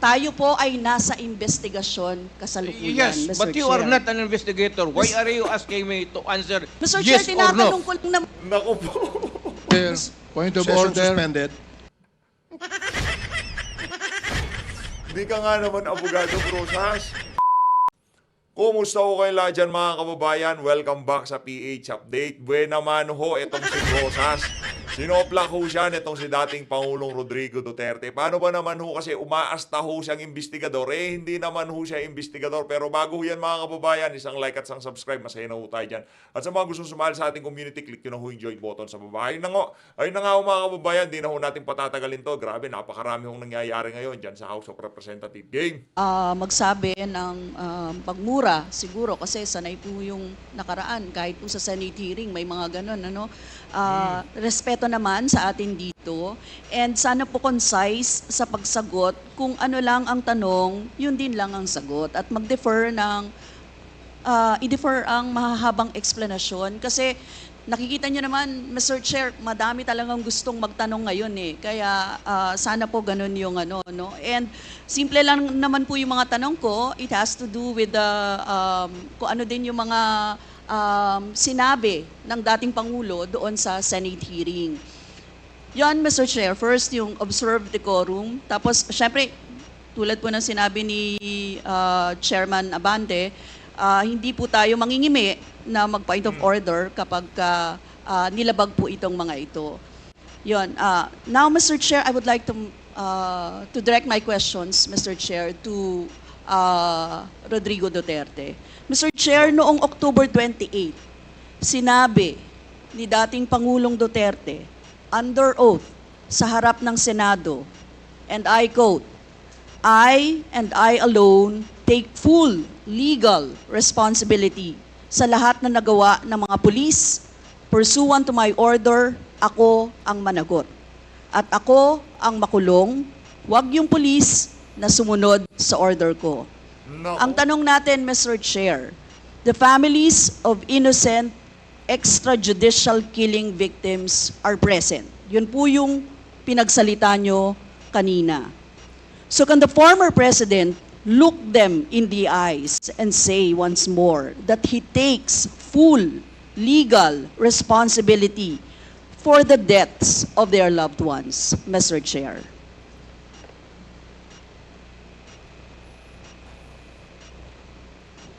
Tayo po ay nasa investigasyon kasalukuyan, Yes, Mr. but you Chair. are not an investigator. Why are you asking me to answer Mr. yes Chair, or no? tinatanong ko lang naman. Naku po. Chair, point of Session order. suspended. Hindi ka nga naman abogado, Rosas. Kumusta ko kayo lahat dyan mga kababayan? Welcome back sa PH Update. Buena mano ho, itong si Rosas. Sinopla ho siya nitong si dating Pangulong Rodrigo Duterte. Paano ba naman ho kasi umaasta ho siyang investigador? Eh, hindi naman ho siya investigador. Pero bago ho yan mga kababayan, isang like at isang subscribe. Masaya na ho tayo dyan. At sa mga gustong sumali sa ating community, click nyo na ho yung join button sa baba. Ayun na nga ho mga kababayan, di na ho natin patatagalin to. Grabe, napakarami hong nangyayari ngayon dyan sa House of Representative Game. Magsabi ng pagmura siguro kasi sanay po yung nakaraan kahit po sa Senate hearing may mga ganun respeto naman sa atin dito and sana po concise sa pagsagot kung ano lang ang tanong yun din lang ang sagot at mag-defer ng i-defer ang mahahabang explanation kasi nakikita niyo naman, Mr. Chair, madami talagang gustong magtanong ngayon Kaya sana po ganun yung And simple lang naman po yung mga tanong ko. It has to do with kung ano din yung mga sinabi ng dating Pangulo doon sa Senate hearing. Yan, Mr. Chair. First, yung observe decorum. Tapos, syempre, tulad po ng sinabi ni Chairman Abante, hindi po tayo mangingimi na mag-point of order kapag nilabag po itong mga ito. Yun. Now, Mr. Chair, I would like to direct my questions, Mr. Chair, to Rodrigo Duterte. Mr. Chair, noong October 28, sinabi ni dating Pangulong Duterte, under oath, sa harap ng Senado, and I quote, I and I alone take full legal responsibility sa lahat na nagawa ng mga pulis. Pursuant to my order, ako ang managot. At ako ang makulong, wag yung pulis na sumunod sa order ko. No. Ang tanong natin, Mr. Chair, the families of innocent extrajudicial killing victims are present. Yun po yung pinagsalita nyo kanina. So can the former president look them in the eyes and say once more that he takes full legal responsibility for the deaths of their loved ones, Mr. Chair?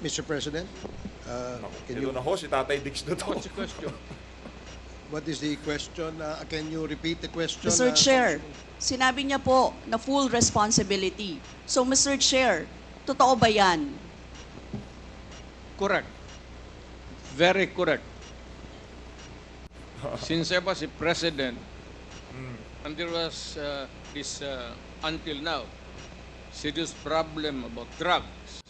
Mr. President, can Ito you, na ho, si Tatay Dix na to. What's the question? what is the question? Can you repeat the question? Mr. Chair, sinabi niya po na full responsibility. So, Mr. Chair, totoo ba yan? Correct. Very correct. Since I was a president, and there was this, until now, serious problem about drugs,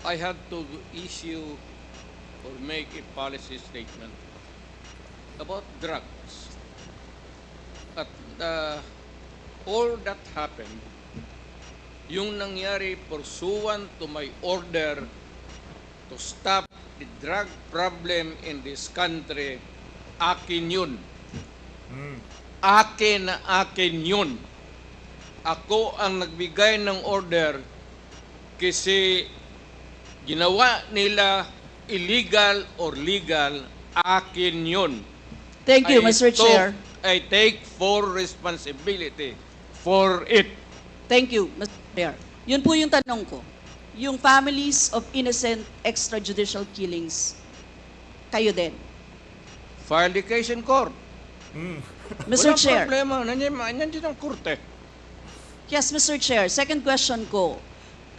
I had to issue or make a policy statement about drugs. At all that happened, yung nangyari pursuant to my order to stop the drug problem in this country, akin yun. Akin na akin yun. Ako ang nagbigay ng order kasi ginawa nila illegal or legal, akin yun. Thank you, Mr. Chair. I take full responsibility for it. Thank you, Mr. Chair. Yun po yung tanong ko. Yung families of innocent extrajudicial killings, kayo din. File the case in court. Mr. Walang Chair. problema. Nandiyan din ang korte. Yes, Mr. Chair. Second question ko.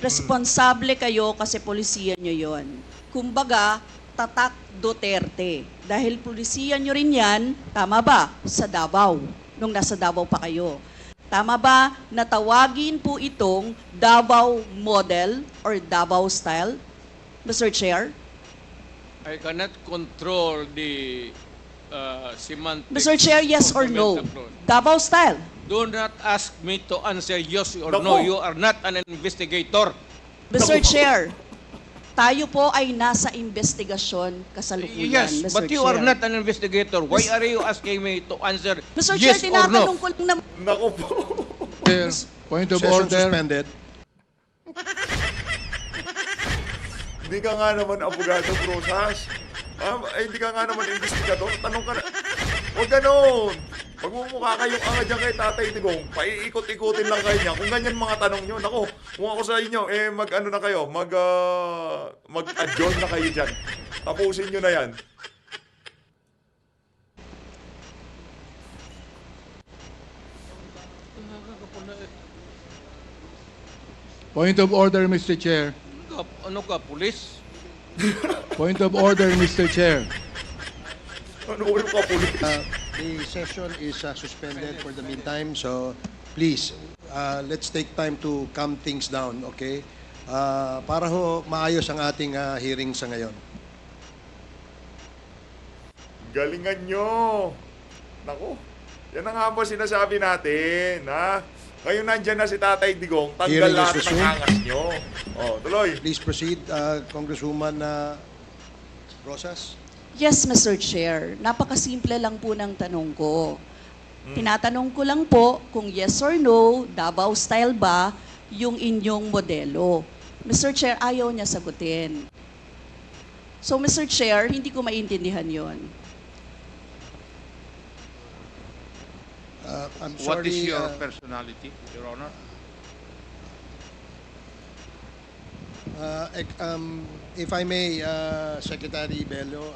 Responsable kayo kasi polisiyan nyo yon. Kumbaga, tatak Duterte. Dahil polisiyan nyo rin yan, tama ba? Sa Davao. Nung nasa Davao pa kayo. Tama ba na tawagin po itong Davao model or Davao style? Mr. Chair? I cannot control the semantics. Mr. Chair, yes of or the no? metaphor. Davao style. Do not ask me to answer yes or Naku. no. You are not an investigator. Mr. Chair, tayo po ay nasa investigasyon kasalukuyan, Yes, Mr. but you Chair. are not an investigator. Why are you asking me to answer Mr. yes Chair, or no? tinatanong ko lang naman. Naku po. Chair, Point of Session order. suspended. Hindi ka nga naman abogado, Rosas. Hindi ka nga naman investigador. Tanong ka na. Huwag ganon. Magmumukha kayong anga dyan kay Tatay Digong. Paiikot-ikutin lang kayo niya. Kung ganyan mga tanong nyo, nako, kung ako sa inyo, mag-ano na kayo, mag-adjourn na kayo dyan. Tapusin nyo na yan. Point of order, Mr. Chair. Ano ka, pulis? Point of order, Mr. Chair. Ano yung kapulis? The session is suspended for the meantime, so please, let's take time to calm things down, okay? Para ho maayos ang ating hearing sa ngayon. Galingan nyo. Naku, yan ang nga ba sinasabi natin, ha? Ngayon nandyan na si Tatay Digong, tanggal Hearing is lahat ng resumed. angas nyo. Tuloy. Please proceed, Congresswoman Rosas. Yes, Mr. Chair. Napakasimple lang po ng tanong ko. Tinatanong ko lang po kung yes or no, Davao style ba yung inyong modelo. Mr. Chair, ayaw niya sagutin. So, Mr. Chair, hindi ko maintindihan yon. I'm What is sorry, your personality, Your Honor? if I may, Secretary Bello,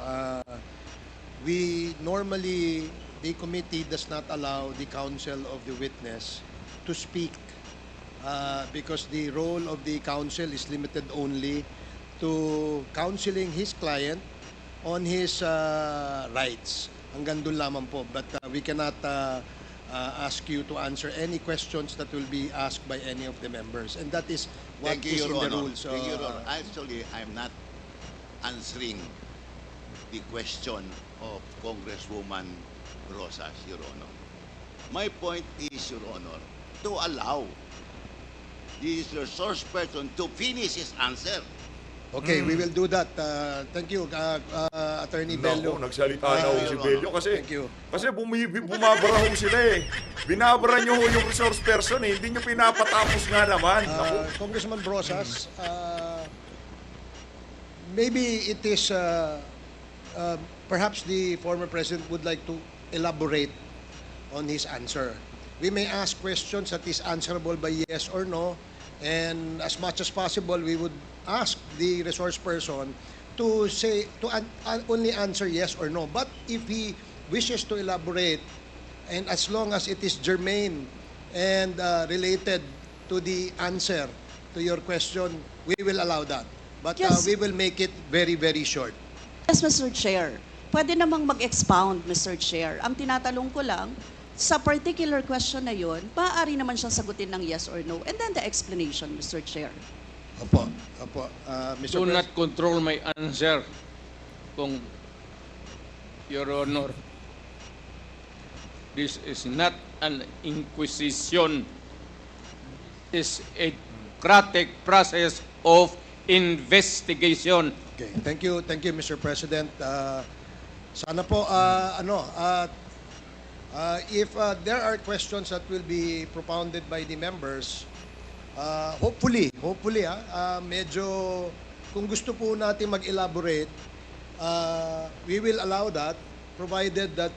we normally, the committee does not allow the counsel of the witness to speak because the role of the counsel is limited only to counseling his client on his rights. Hanggang doon lamang po. But we cannot ask you to answer any questions that will be asked by any of the members. And that is what Thank you, is Your in the Honor. rules. Thank you, Your Honor. Actually, I'm not answering the question of Congresswoman Rosas, Your Honor. My point is, Your Honor, to allow the resource person to finish his answer. Okay, we will do that. Thank you, Attorney Bello. Naku, nagsalita na ho si Your Bello kasi Thank you. bumabara ho sila eh. Binabara nyo ho yung resource person eh. Hindi nyo pinapatapos nga naman. Naku. Congressman Brosas, maybe it is perhaps the former president would like to elaborate on his answer. We may ask questions that is answerable by yes or no, and as much as possible, we would ask the resource person to say only answer yes or no. But if he wishes to elaborate, and as long as it is germane and related to the answer to your question, we will allow that. But Yes. we will make it very, very short. Yes, Mr. Chair. Pwede namang mag-expound, Mr. Chair. Ang tinatanong ko lang, sa particular question na yon, maaari naman siyang sagutin ng yes or no. And then the explanation, Mr. Chair. Opo, opo. Mr. Do Pres- not control my answer, kung Your Honor. This is not an inquisition. This is a democratic process of investigation. Okay, thank you, Mr. President. Sana po, if there are questions that will be propounded by the members, hopefully, medyo kung gusto po natin mag-elaborate, we will allow that, provided that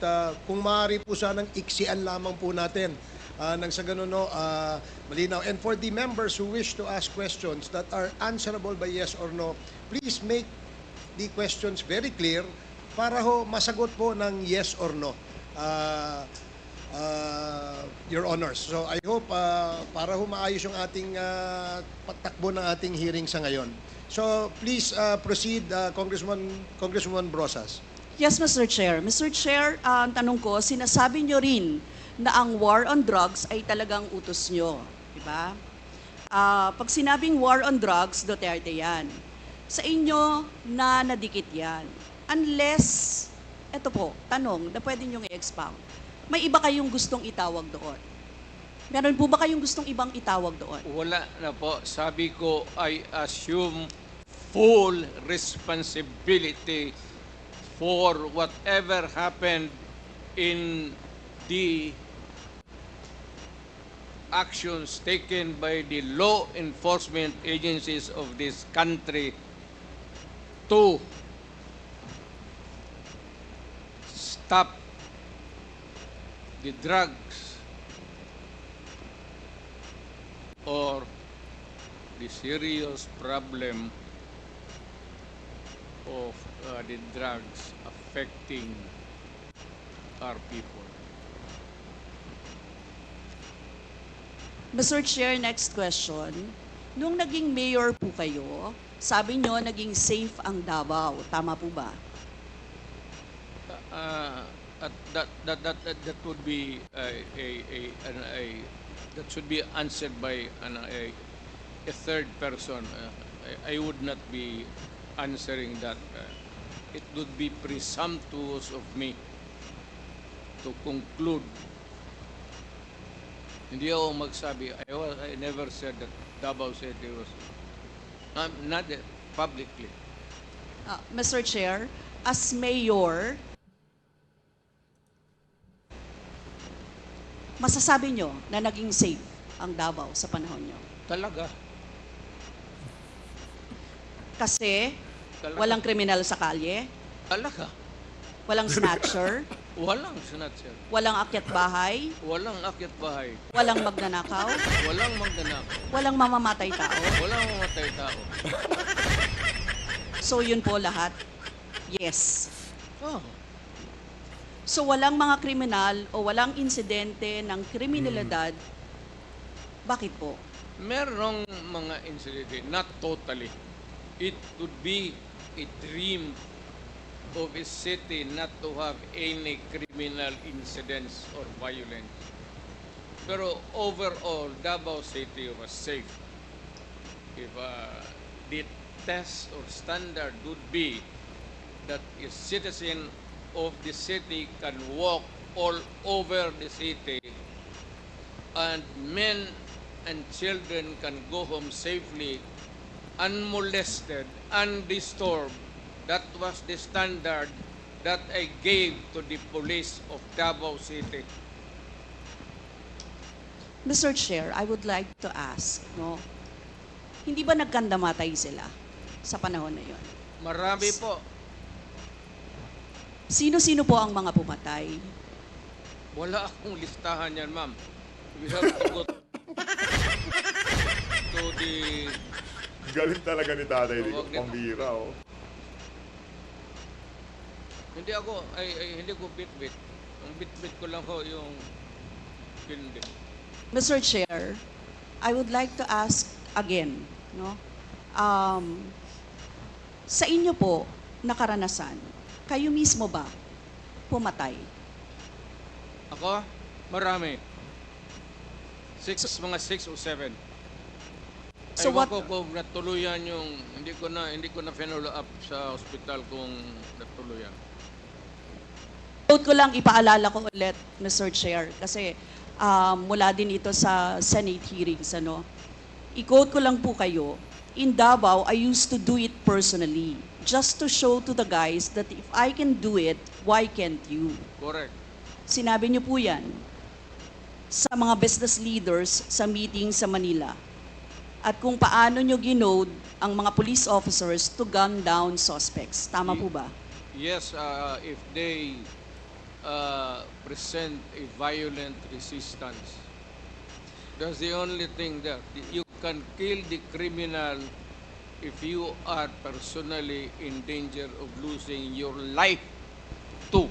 kung maaari po sanang iksian lamang po natin nang sa ganun, malinaw. And for the members who wish to ask questions that are answerable by yes or no, please make the questions very clear para ho masagot po ng yes or no, Your Honors. So I hope para ho maayos yung ating patakbo ng ating hearing sa ngayon. So please proceed, Congresswoman Brosas. Yes, Mr. Chair. Mr. Chair, ang tanong ko, sinasabi nyo rin na ang war on drugs ay talagang utos nyo. Diba? Pag sinabing war on drugs, Duterte yan. Sa inyo, na nadikit yan. Unless, eto po, tanong na pwede nyo i-expound. May iba kayong gustong itawag doon? Meron po ba kayong gustong ibang itawag doon? Wala na po. Sabi ko, I assume full responsibility for whatever happened in the actions taken by the law enforcement agencies of this country to stop the drugs or the serious problem of the drugs affecting our people. Mr. Chair, next question. Nung naging mayor po kayo, sabi nyo naging safe ang Davao. Tama po ba? That would be that should be answered by a third person. I would not be answering that. It would be presumptuous of me to conclude. Hindi ako magsabi. I never said that Davao City was not publicly. Mr. Chair, as mayor, masasabi nyo na naging safe ang Davao sa panahon nyo? Talaga. Kasi Talaga. walang kriminal sa kalye, Talaga. walang snatcher, Walang snatcher. walang akyat bahay, Walang akyat bahay. walang magnanakaw, Walang magnanakaw. walang mamamatay tao. Walang mamatay tao. So yun po lahat? Yes. Oh. So walang mga kriminal o walang insidente ng kriminalidad. Bakit po? Merong mga incident, not totally. It would be a dream of a city not to have any criminal incidents or violence. Pero overall, Davao City was safe. If the test or standard would be that a citizen of the city can walk all over the city and men and children can go home safely, unmolested, undisturbed. That was the standard that I gave to the police of Davao City. Mr. Chair, I would like to ask, no? Hindi ba nagkandamatay sila sa panahon na yon? Marami po. Sino-sino po ang mga pumatay? Wala akong listahan yan, ma'am. We have to go to the... Galing talaga ni tatay dito. Huwag nito. Pambira, oh. Hindi ako, hindi ko bit-bit. Ang bit-bit ko lang ho yung hindi. Mr. Chair, I would like to ask again, no? Sa inyo po, na karanasan, kayo mismo ba pumatay? Ako, marami. Mga 6 o 7. So Ewan what- ko kung natuluyan yung, hindi ko na follow up sa ospital kung natuluyan. Quote ko lang, ipaalala ko ulit, Mr. Chair, kasi mula din ito sa Senate hearings, ano? I-quote ko lang po kayo, in Davao, I used to do it personally, just to show to the guys that if I can do it, why can't you? Correct. Sinabi niyo po yan sa mga business leaders sa meeting sa Manila. At kung paano niyo ginode ang mga police officers to gun down suspects. Tama po ba? Yes, if they present a violent resistance. That's the only thing there. You can kill the criminal if you are personally in danger of losing your life too.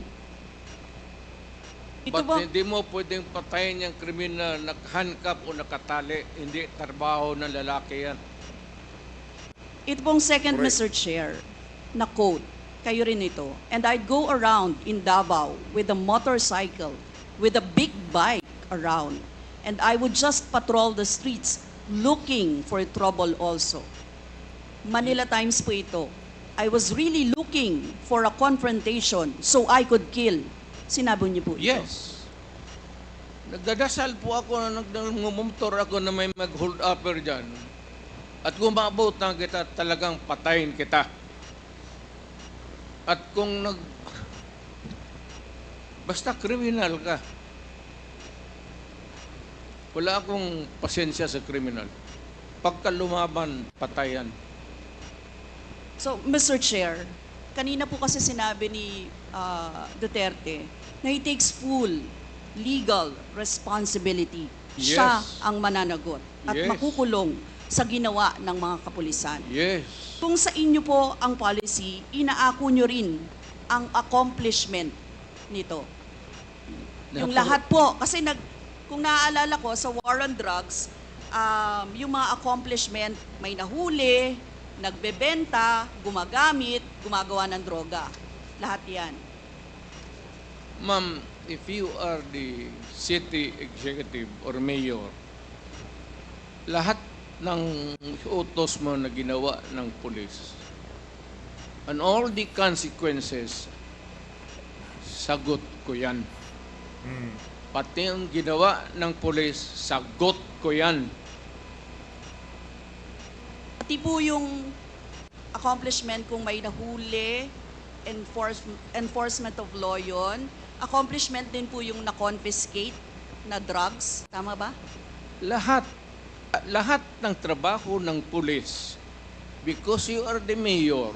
Ito But ba, hindi mo pwedeng patayin yung kriminal nakahandcuff o nakatali. Hindi trabaho ng lalaki yan. ito pong second, Correct. Mr. Chair, na quote, kayo rin ito. And I'd go around in Davao with a motorcycle, with a big bike around. And I would just patrol the streets looking for trouble also. Manila Times po ito. I was really looking for a confrontation so I could kill. Sinabi niyo po ito. Yes. Nagdadasal po ako na nagmumumtor ako na may mag-hold upper dyan. At kung maabot na kita, talagang patayin kita. At kung basta kriminal ka, Wala akong pasensya sa kriminal. Pagka lumaban, patayan. So, Mr. Chair, kanina po kasi sinabi ni Duterte na he takes full legal responsibility. Yes. Siya ang mananagot at Yes. makukulong sa ginawa ng mga kapulisan. Yes. Kung sa inyo po ang policy, inaako nyo rin ang accomplishment nito. Yung lahat po, kasi kung naaalala ko sa war on drugs, yung mga accomplishment, may nahuli, nagbebenta, gumagamit, gumagawa ng droga. Lahat yan. Ma'am, if you are the city executive or mayor, lahat ng utos mo na ginawa ng pulis, and all the consequences, sagot ko yan. Pati ang ginawa ng pulis, sagot ko yan. Pati po yung accomplishment kung may nahuli, enforcement of law yun. Accomplishment din po yung na-confiscate na drugs. Tama ba? Lahat ng trabaho ng pulis, because you are the mayor,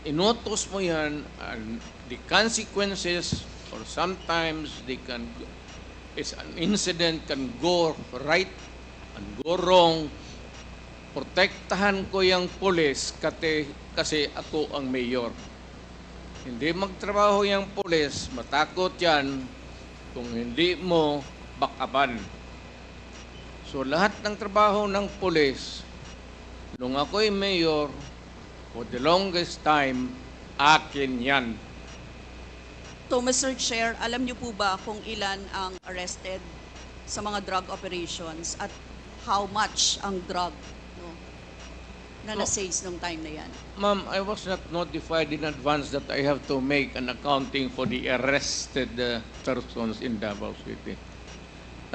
inutos mo yan, and the consequences, or sometimes an incident can go right and go wrong. Protektahan ko yung pulis kasi ako ang mayor. Hindi magtrabaho yung pulis, matakot yan kung hindi mo bakapan. So lahat ng trabaho ng pulis, nung ako'y mayor, for the longest time, akin yan. So, Mr. Chair, alam niyo po ba kung ilan ang arrested sa mga drug operations at how much ang drug na na-seize nung time na yan? Ma'am, I was not notified in advance that I have to make an accounting for the arrested persons in Davao City.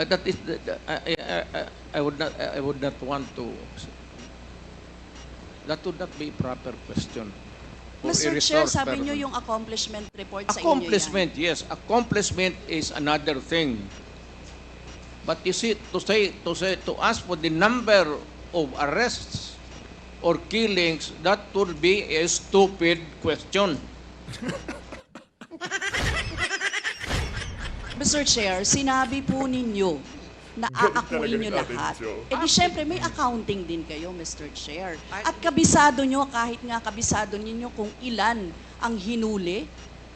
That is, I would not want to. That would not be a proper question. For a Mr. Chair, resource sabi person. niyo yung accomplishment report sa inyo yan. Accomplishment, yes. Accomplishment is another thing. But you see, to ask for the number of arrests or killings, that would be a stupid question. Mr. Chair, sinabi po ninyo na aakuin nyo lahat. E di syempre, may accounting din kayo, Mr. Chair. At kabisado nyo, kahit nga kabisado ninyo kung ilan ang hinuli,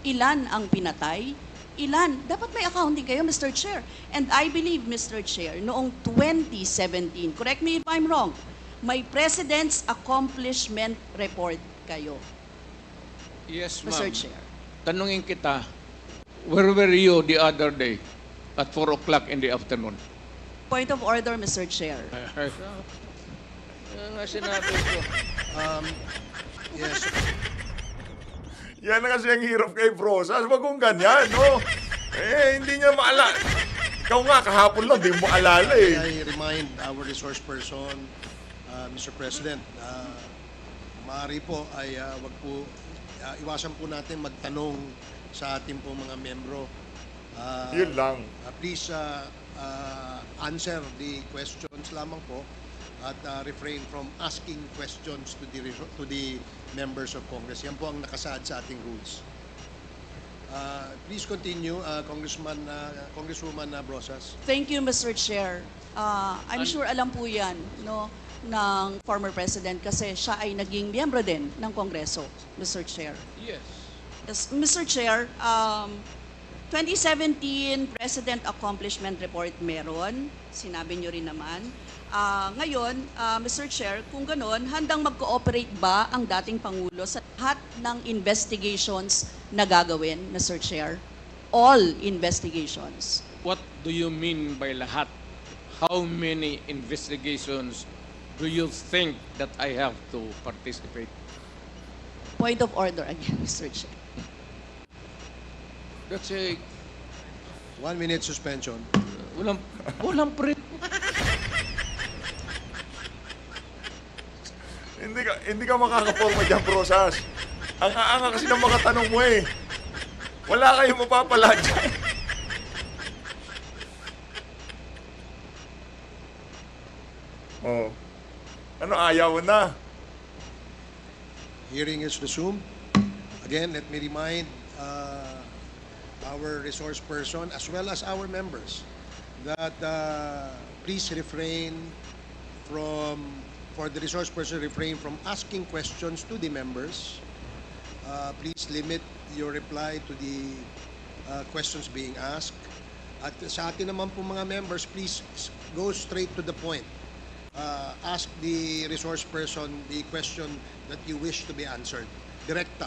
ilan ang pinatay, ilan. Dapat may accounting kayo, Mr. Chair. And I believe, Mr. Chair, noong 2017, correct me if I'm wrong, may President's Accomplishment Report kayo, Yes, Mr. ma'am. Chair. Tanungin kita, where were you the other day at 4 o'clock in the afternoon? Point of order, Mr. Chair. Yan nga sinabi ko. Yes. Yan na kasi ang hirap kay Brosas. Wag kong ganyan, no? Hindi niya maalala. Ikaw nga, kahapon lang, di mo alala eh. I remind our resource person, Mr. President, maaari po ay wag po, iwasan po natin magtanong sa ating po mga membro. Yun lang. Please answer the questions lamang po at refrain from asking questions to the members of Congress. Yan po ang nakasaad sa ating rules. Please continue, Congresswoman Brosas. Thank you, Mr. Chair. I'm sure alam po yan, no, ng former President kasi siya ay naging miyembro din ng Kongreso, Mr. Chair. Yes. Yes, Mr. Chair, 2017 President Accomplishment Report meron, sinabi nyo rin naman. Ngayon, Mr. Chair, kung ganon, handang mag-cooperate ba ang dating Pangulo sa lahat ng investigations na gagawin, Mr. Chair? All investigations. What do you mean by lahat? How many investigations do you think that I have to participate? Point of order again, Mr. Chair. That's a 1 minute suspension. walang pre. Hindi ka makakaporma dyan, Brosas. Ang aanga kasi ng mga tanong mo eh. Wala kayong mapapala dyan. Oh. Ano, ayaw na? Hearing is resumed. Again, let me remind our resource person as well as our members that please refrain for the resource person, refrain from asking questions to the members. Please limit your reply to the questions being asked. At sa atin naman po mga members, please go straight to the point. Ask the resource person the question that you wish to be answered. Direkta,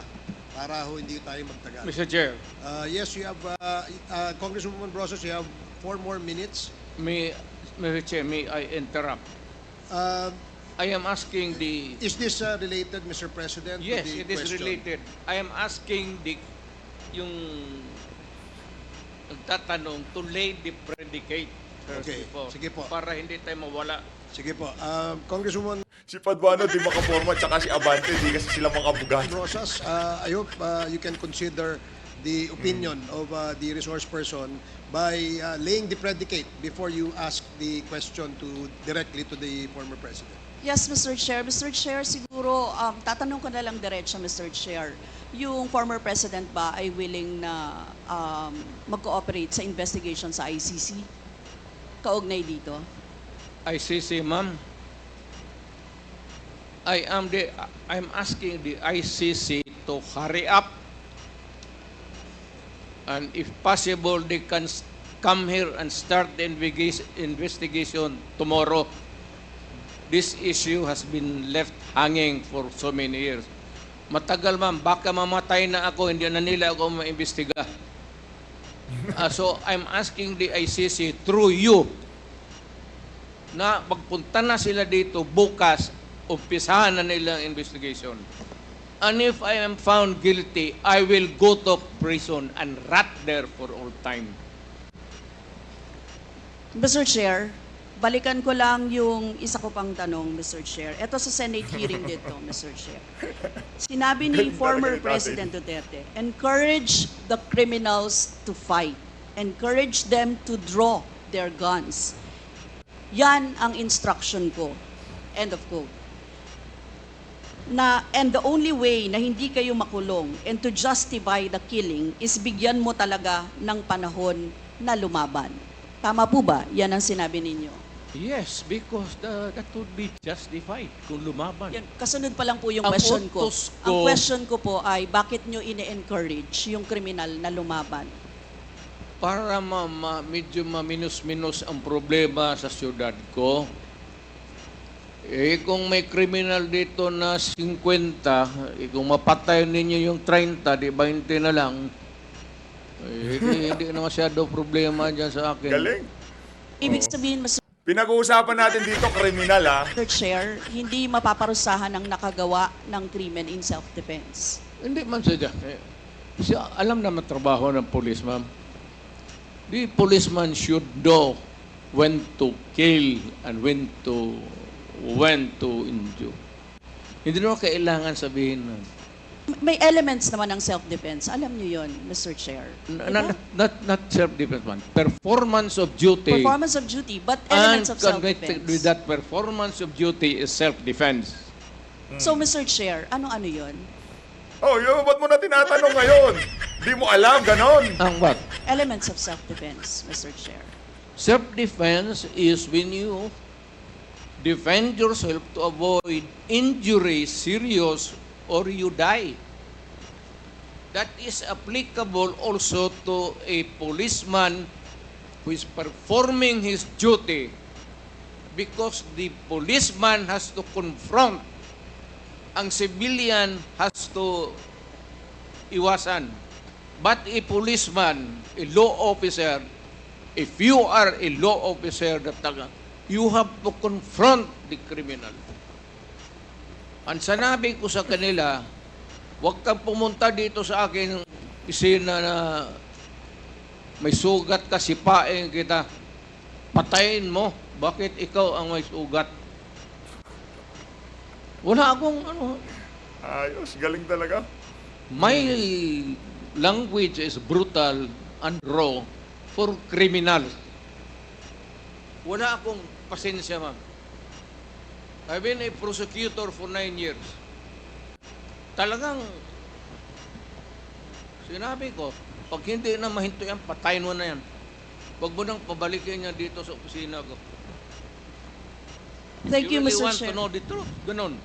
para ho hindi tayo magtagal. Mr. Chair, Yes, you have, Congresswoman Brosas, you have 4 more minutes. Mr. Chair, may I interrupt? Uh, I am asking the... Is this related, Mr. President, Yes, to the it is question? related. I am asking yung nagtatanong to lay the predicate first Okay, before, sige po. para hindi tayo mawala. Sige po. Congresswoman Si Paduano di makaporma, tsaka si Abante, di kasi sila mga abogado. Brosas, I hope you can consider the opinion of the resource person by laying the predicate before you ask the question directly to the former president. Yes, Mr. Chair. Mr. Chair, siguro, tatanong ko na lang diretso, Mr. Chair. Yung former president ba ay willing na mag-cooperate sa investigation sa ICC? Kaugnay dito? ICC, ma'am. I'm asking the ICC to hurry up, and if possible, they can come here and start the investigation tomorrow. This issue has been left hanging for so many years. Matagal, ma'am. Baka mamatay na ako, hindi na nila ako maimbestiga. So, I'm asking the ICC through you na pagpunta na sila dito bukas, umpisahan na nila ang investigation. And if I am found guilty, I will go to prison and rot there for all time. Mr. Chair, balikan ko lang yung isa ko pang tanong, Mr. Chair. Ito sa Senate hearing dito, Mr. Chair. Sinabi ni former President Duterte, encourage the criminals to fight. Encourage them to draw their guns. Yan ang instruction ko. End of quote. And the only way na hindi kayo makulong and to justify the killing is bigyan mo talaga ng panahon na lumaban. Tama po ba? Yan ang sinabi ninyo. Yes, because that would be justified kung lumaban. Yan, kasunod pa lang po yung Ang question ko. utos ko- Ang question ko po ay bakit nyo ine-encourage yung kriminal na lumaban? Para medyo maminus-minus ang problema sa syudad ko. Kung may criminal dito na 50, kung mapatay ninyo yung 30, di 20 na lang, hindi na masyado problema dyan sa akin. Galing. Ibig sabihin, Mr. Pinag-uusapan natin dito, kriminal ha. Chair, hindi mapaparusahan ang nakagawa ng krimen in self-defense. Hindi man sadya. Kasi alam naman trabaho ng police, ma'am. The policeman should know when to kill and when to injure. Hindi naman kailangan sabihin na. May elements naman ng self-defense. Alam niyo yon, Mr. Chair. Not self-defense, man. Performance of duty. Performance of duty, but elements of connected with self-defense. that performance of duty is self-defense. So, Mr. Chair, ano-ano yon? Oh, yun, ba't mo na tinatanong ngayon? Di mo alam, ganon. Ang what? Elements of self-defense, Mr. Chair. Self-defense is when you defend yourself to avoid injury, serious, or you die. That is applicable also to a policeman who is performing his duty, because the policeman has to confront, ang civilian has to iwasan. But a policeman, a law officer, if you are a law officer, you have to confront the criminal. Ang sanabi ko sa kanila, huwag kang pumunta dito sa akin isina na may sugat ka, sipain kita, patayin mo. Bakit ikaw ang may sugat? Wala akong Ayos, galing talaga. My language is brutal and raw for criminals. Wala akong pasensya, ma'am. I've been a prosecutor for 9 years. Talagang, sinabi ko, pag hindi na mahinto yan, patayin mo na yan. Huwag mo nang pabalikin niya dito sa opisina ko. Thank you, really Mr. want Chair. to know the truth. Ganon.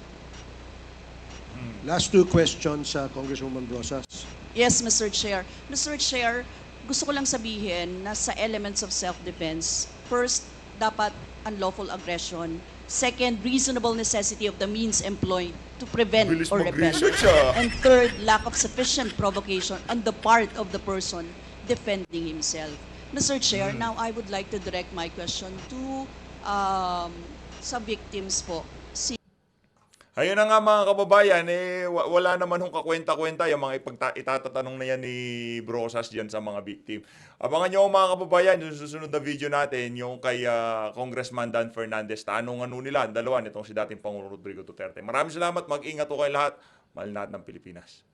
Last two questions, Congresswoman Rosas. Yes, Mr. Chair. Mr. Chair, gusto ko lang sabihin na sa elements of self-defense, first, dapat unlawful aggression. Second, reasonable necessity of the means employed to prevent Bilis or repel. mag-research, ah. And third, lack of sufficient provocation on the part of the person defending himself. Mr. Chair, now I would like to direct my question to sa victims po. Ayun na nga mga kababayan, wala naman hong kakwenta-kwenta yung mga itatatanong na yan ni Brosas dyan sa mga victim. Abangan nyo mga kababayan, yung susunod na video natin, yung kay Congressman Dan Fernandez, tanong nila, ang dalawa nitong si dating Pangulong Rodrigo Duterte. Maraming salamat, mag-ingat po kayo lahat, mahal natin ng Pilipinas.